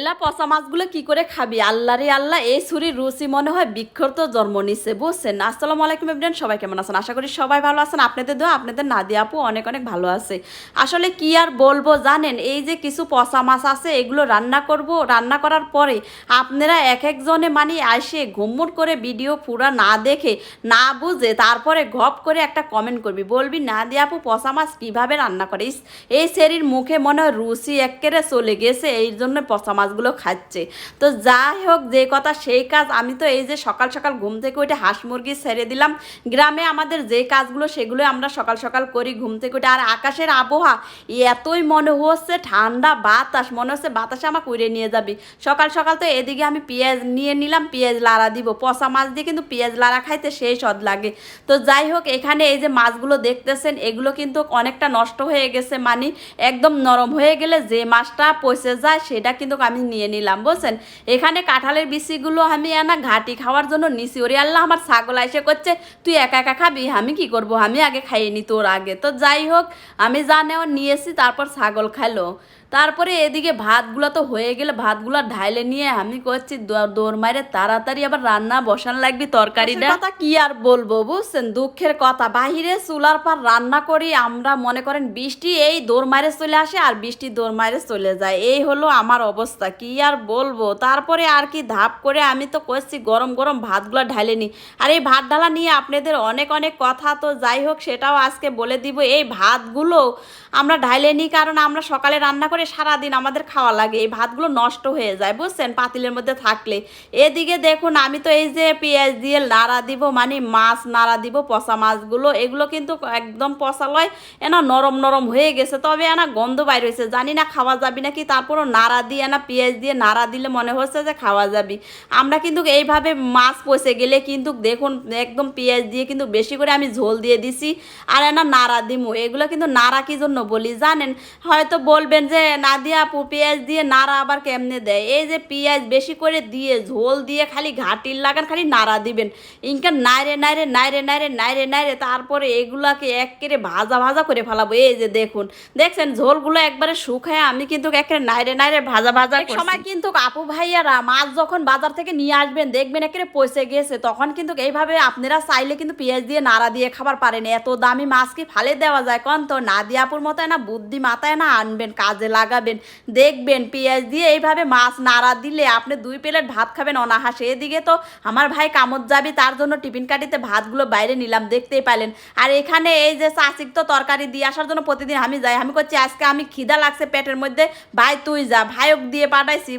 এলা পচা মাছগুলো কি করে খাবি? আল্লাহ রে আল্লাহ, এই ছুরির রুচি মনে হয় বৃক্ষর জন্ম নিচ্ছে, বুঝছেন? আসসালামু আলাইকুম এভরিওয়ান, সবাই কেমন আছেন? আশা করি সবাই ভালো আছেন। আপনাদের দোয়া, আপনাদের নাদিয়া আপু অনেক অনেক ভালো আছে। আসলে কি আর বলবো জানেন, এই যে কিছু পচা মাছ আছে এগুলো রান্না করব, রান্না করার পরে আপনারা এক একজনে মানে আসে ঘুমুর করে ভিডিও পুরা না দেখে না বুঝে তারপরে গপ করে একটা কমেন্ট করবি, বলবি নাদিয়া আপু পচা মাছ কীভাবে রান্না করে। এই সেরির মুখে মনে হয় রুচি এক্কেরে চলে গেছে, এই জন্য পচা মাছগুলো খাচ্ছে। তো যাই হোক, যে কথা সেই কাজ। আমি তো এই যে সকাল সকাল ঘুম থেকে উঠে হাঁস মুরগি ছেড়ে দিলাম। গ্রামে আমাদের যে কাজগুলো সেগুলো আমরা সকাল সকাল করি ঘুম থেকে উঠে। আর আকাশের আবহাওয়া এতই মনে হচ্ছে ঠান্ডা বাতাস, মনে হচ্ছে বাতাসে আমাকে উড়ে নিয়ে যাবি। সকাল সকাল তো এদিকে আমি পেঁয়াজ নিয়ে নিলাম, পেঁয়াজ লাড়া দিব। পচা মাছ দিয়ে কিন্তু পেঁয়াজ লাড়া খাইতে সেই স্বাদ লাগে। তো যাই হোক, এখানে এই যে মাছগুলো দেখতেছেন এগুলো কিন্তু অনেকটা নষ্ট হয়ে গেছে, মানে একদম নরম হয়ে গেলে যে মাছটা পচে যায় সেটা কিন্তু আমি নিয়ে নিলাম, বুঝছেন? এখানে কাঁঠালের বিচিগুলো আমি ঘাটি খাওয়ার জন্য নিছি। ওরে আল্লাহ, আমার ছাগল এসে করছে তুই একা একা খাবি, আমি কি করব, আমি আগে খাইয়ে নি তোর আগে। তো যাই হোক, আমি যা নেওয়া নিয়েছি, তারপর ছাগল খাইলো। তারপরে এদিকে ভাতগুলো তো হয়ে গেলে ভাতগুলো ঢাইলে নিয়ে আমি করছি দৌড় মারে তাড়াতাড়ি আবার রান্না বসান লাগবি তরকারিটা। কথা কি আর বলবো, বুঝছেন? দুঃখের কথা, বাহিরে চুলার পার রান্না করি আমরা, মনে করেন বৃষ্টি এই দৌড় মারে চলে আসে আর বৃষ্টি দৌড় মারে চলে যায়, এই হলো আমার অবস্থা। কি আর বলবো, তারপরে আর কি ধাপ করে আমি তো করছি গরম গরম ভাতগুলো ঢালে নি। আর এই ভাত ঢালা নিয়ে আপনাদের অনেক অনেক কথা, তো যাই হোক সেটাও আজকে বলে দিব। এই ভাতগুলো আমরা ঢাইলে নিই কারণ আমরা সকালে রান্না করে সারাদিন আমাদের খাওয়া লাগে, এই ভাতগুলো নষ্ট হয়ে যায়, বুঝছেন, পাতিলের মধ্যে থাকলে। এদিকে দেখুন, আমি তো এই যে পেঁয়াজ দিয়ে নাড়া দিব, মানে মাছ নাড়া দিব, পচা মাছগুলো এগুলো কিন্তু একদম পচা লয়, নরম নরম হয়ে গেছে, তবে গন্ধ বাইর হয়েছে, জানি না খাওয়া যাবি নাকি। তারপরও নাড়া দিয়ে পেঁয়াজ দিয়ে নাড়া দিলে মনে হচ্ছে যে খাওয়া যাবি। আমরা কিন্তু এইভাবে মাছ পচে গেলে কিন্তু দেখুন একদম পেঁয়াজ দিয়ে কিন্তু বেশি করে আমি ঝোল দিয়ে দিছি। আর নাড়া দিমু, এগুলো কিন্তু নাড়া কি জন্য বলি জানেন? হয়তো বলবেন যে নাদিয়া আপু পেঁয়াজ দিয়ে নাড়া আবার কেমনে দেয়। এই যে পেঁয়াজ বেশি করে দিয়ে ঝোল দিয়ে খালি ঘাটির লাগান, খালি নাড়া দিবেন, ইনকা নাইরে নাইরে নাইরে নাইরে নাইরে নাইরে তারপরে এগুলাকে একেবারে ভাজা ভাজা করে ফেলাবো। এই যে দেখুন, দেখছেন ঝোলগুলো একবারে শুকায় আমি কিন্তু একেবারে নাইরে নাইরে ভাজা ভাজা সময় কিন্তু আপু ভাইয়ারা মাছ যখন বাজার থেকে নিয়ে আসবেন দেখবেন একেবারে পচে গেছে, তখন কিন্তু এইভাবে আপনারা চাইলে কিন্তু পেঁয়াজ দিয়ে নাড়া দিয়ে খাবার পারেন। এত দামি মাছ কি ফালে দেওয়া যায় কন? তো নাদিয়া আপুর মতো বুদ্ধি মাথায় আনবেন, কাজে লাগাবেন, দেখবেন পেঁয়াজ দিয়ে এইভাবে মাছ নাড়া দিলে আপনি 2 প্লেট ভাত খাবেন অনাহাসে। এদিকে তো আমার ভাই কামত যাবি, তার জন্য টিফিন কাটিতে ভাতগুলো বাইরে নিলাম, দেখতেই পাইলেন। আর এখানে এই যে চাচিক তো তরকারি দিয়ে আসার জন্য প্রতিদিন আমি যাই, আমি করছি আজকে আমি খিদা লাগছে পেটের মধ্যে, ভাই তুই যা, ভাইক দিয়ে পাঠাইছি।